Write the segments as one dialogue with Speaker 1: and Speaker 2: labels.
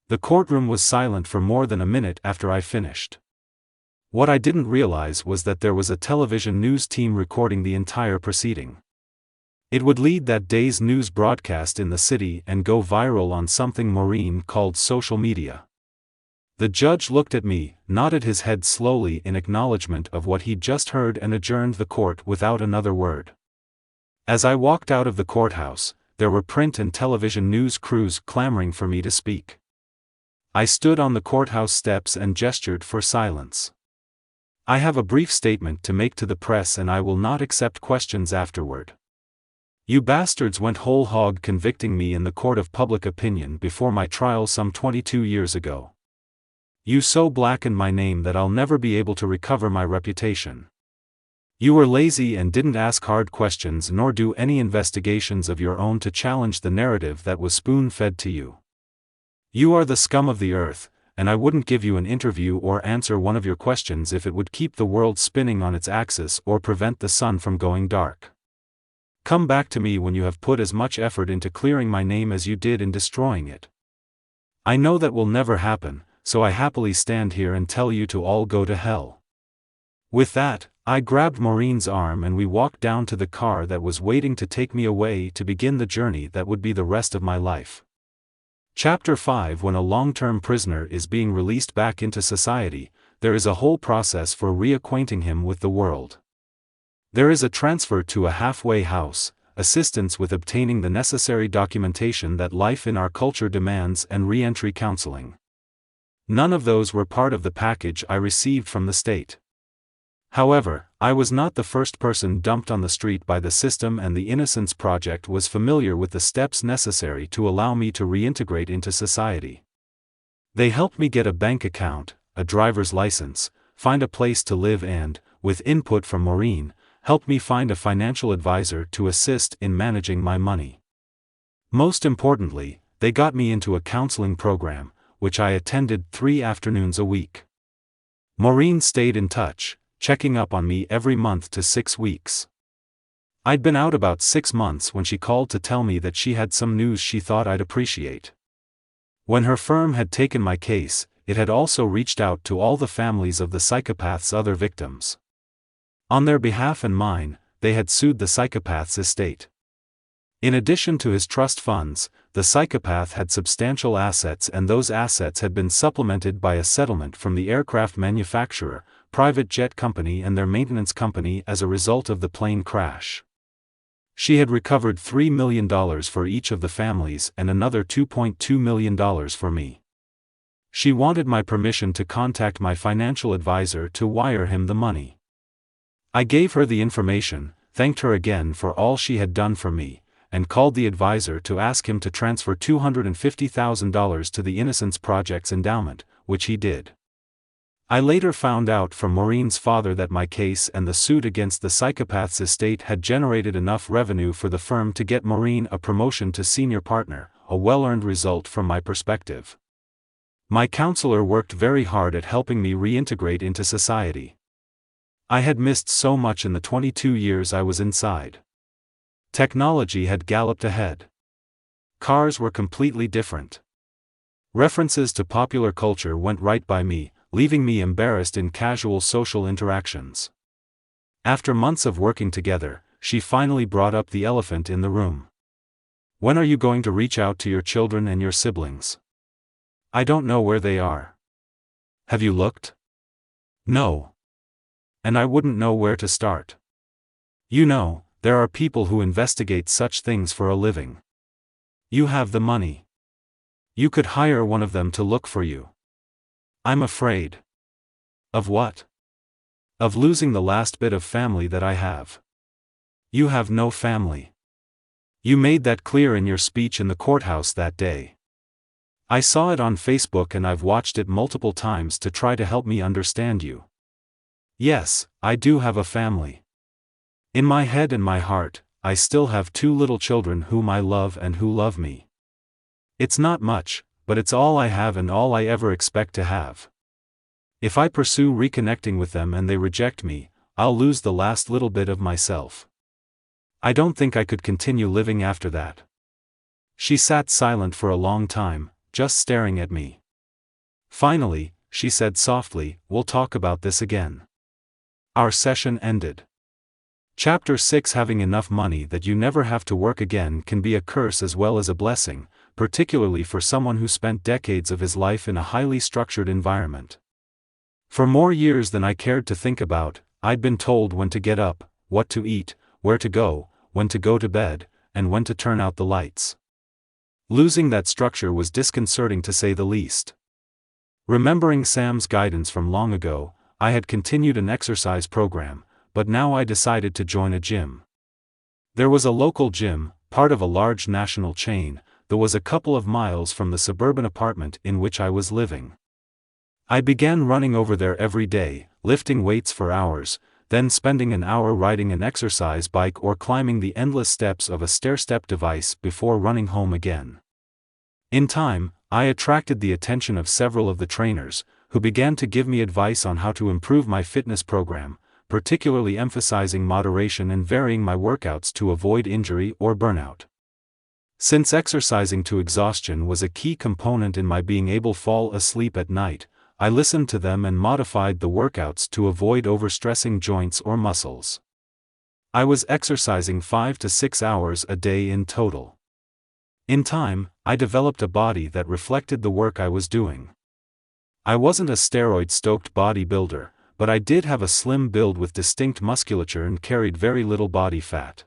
Speaker 1: The courtroom was silent for more than a minute after I finished. What I didn't realize was that there was a television news team recording the entire proceeding. It would lead that day's news broadcast in the city and go viral on something Maureen called social media. The judge looked at me, nodded his head slowly in acknowledgement of what he'd just heard, and adjourned the court without another word. As I walked out of the courthouse, there were print and television news crews clamoring for me to speak. I stood on the courthouse steps and gestured for silence. I have a brief statement to make to the press, and I will not accept questions afterward. You bastards went whole hog convicting me in the court of public opinion before my trial some 22 years ago. You so blackened my name that I'll never be able to recover my reputation. You were lazy and didn't ask hard questions nor do any investigations of your own to challenge the narrative that was spoon-fed to you. You are the scum of the earth, and I wouldn't give you an interview or answer one of your questions if it would keep the world spinning on its axis or prevent the sun from going dark. Come back to me when you have put as much effort into clearing my name as you did in destroying it. I know that will never happen, so I happily stand here and tell you to all go to hell. With that, I grabbed Maureen's arm and we walked down to the car that was waiting to take me away to begin the journey that would be the rest of my life. Chapter 5. When a long-term prisoner is being released back into society, there is a whole process for reacquainting him with the world. There is a transfer to a halfway house, assistance with obtaining the necessary documentation that life in our culture demands, and re-entry counseling. None of those were part of the package I received from the state. However, I was not the first person dumped on the street by the system, and the Innocence Project was familiar with the steps necessary to allow me to reintegrate into society. They helped me get a bank account, a driver's license, find a place to live and, with input from Maureen, helped me find a financial advisor to assist in managing my money. Most importantly, they got me into a counseling program, which I attended 3 afternoons a week. Maureen stayed in touch, checking up on me every month to 6 weeks. I'd been out about 6 months when she called to tell me that she had some news she thought I'd appreciate. When her firm had taken my case, it had also reached out to all the families of the psychopath's other victims. On their behalf and mine, they had sued the psychopath's estate. In addition to his trust funds, the psychopath had substantial assets, and those assets had been supplemented by a settlement from the aircraft manufacturer, private jet company and their maintenance company as a result of the plane crash. She had recovered $3 million for each of the families and another $2.2 million for me. She wanted my permission to contact my financial advisor to wire him the money. I gave her the information, thanked her again for all she had done for me, and called the advisor to ask him to transfer $250,000 to the Innocence Project's endowment, which he did. I later found out from Maureen's father that my case and the suit against the psychopath's estate had generated enough revenue for the firm to get Maureen a promotion to senior partner, a well-earned result from my perspective. My counselor worked very hard at helping me reintegrate into society. I had missed so much in the 22 years I was inside. Technology had galloped ahead. Cars were completely different. References to popular culture went right by me, leaving me embarrassed in casual social interactions. After months of working together, she finally brought up the elephant in the room. When are you going to reach out to your children and your siblings? I don't know where they are. Have you looked? No. And I wouldn't know where to start. You know, there are people who investigate such things for a living. You have the money. You could hire one of them to look for you. I'm afraid. Of what? Of losing the last bit of family that I have. You have no family. You made that clear in your speech in the courthouse that day. I saw it on Facebook and I've watched it multiple times to try to help me understand you. Yes, I do have a family. In my head and my heart, I still have 2 little children whom I love and who love me. It's not much, but it's all I have and all I ever expect to have. If I pursue reconnecting with them and they reject me, I'll lose the last little bit of myself. I don't think I could continue living after that. She sat silent for a long time, just staring at me. Finally, she said softly, "We'll talk about this again." Our session ended. Chapter 6. Having enough money that you never have to work again can be a curse as well as a blessing, particularly for someone who spent decades of his life in a highly structured environment. For more years than I cared to think about, I'd been told when to get up, what to eat, where to go, when to go to bed, and when to turn out the lights. Losing that structure was disconcerting to say the least. Remembering Sam's guidance from long ago, I had continued an exercise program, but now I decided to join a gym. There was a local gym, part of a large national chain, that was a couple of miles from the suburban apartment in which I was living. I began running over there every day, lifting weights for hours, then spending an hour riding an exercise bike or climbing the endless steps of a stair-step device before running home again. In time, I attracted the attention of several of the trainers, who began to give me advice on how to improve my fitness program, particularly emphasizing moderation and varying my workouts to avoid injury or burnout. Since exercising to exhaustion was a key component in my being able to fall asleep at night, I listened to them and modified the workouts to avoid overstressing joints or muscles. I was exercising 5 to 6 hours a day in total. In time, I developed a body that reflected the work I was doing. I wasn't a steroid-stoked bodybuilder, but I did have a slim build with distinct musculature and carried very little body fat.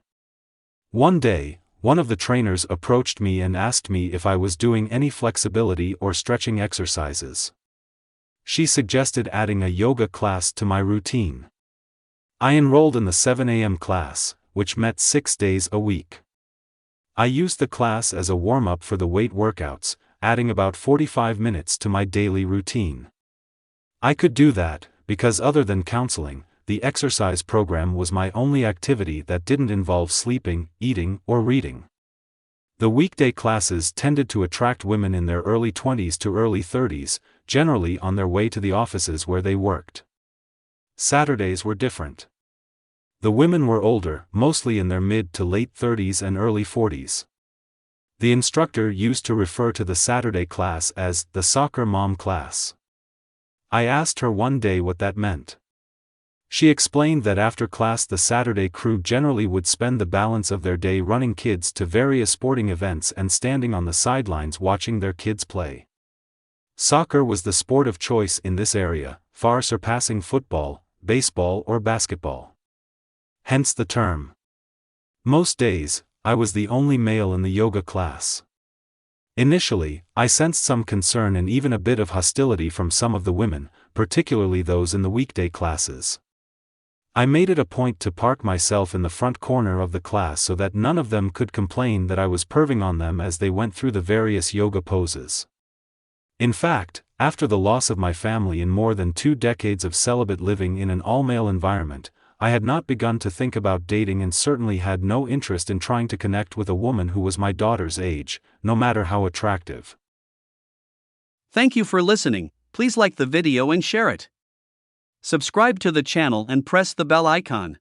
Speaker 1: One day, one of the trainers approached me and asked me if I was doing any flexibility or stretching exercises. She suggested adding a yoga class to my routine. I enrolled in the 7 a.m. class, which met 6 days a week. I used the class as a warm-up for the weight workouts, adding about 45 minutes to my daily routine. I could do that, because other than counseling, the exercise program was my only activity that didn't involve sleeping, eating, or reading. The weekday classes tended to attract women in their early 20s to early 30s, generally on their way to the offices where they worked. Saturdays were different. The women were older, mostly in their mid to late 30s and early 40s. The instructor used to refer to the Saturday class as the soccer mom class. I asked her one day what that meant. She explained that after class the Saturday crew generally would spend the balance of their day running kids to various sporting events and standing on the sidelines watching their kids play. Soccer was the sport of choice in this area, far surpassing football, baseball or basketball. Hence the term. Most days, I was the only male in the yoga class. Initially, I sensed some concern and even a bit of hostility from some of the women, particularly those in the weekday classes. I made it a point to park myself in the front corner of the class so that none of them could complain that I was perving on them as they went through the various yoga poses. In fact, after the loss of my family and more than 2 decades of celibate living in an all-male environment, I had not begun to think about dating and certainly had no interest in trying to connect with a woman who was my daughter's age, no matter how attractive.
Speaker 2: Thank you for listening. Please like the video and share it. Subscribe to the channel and press the bell icon.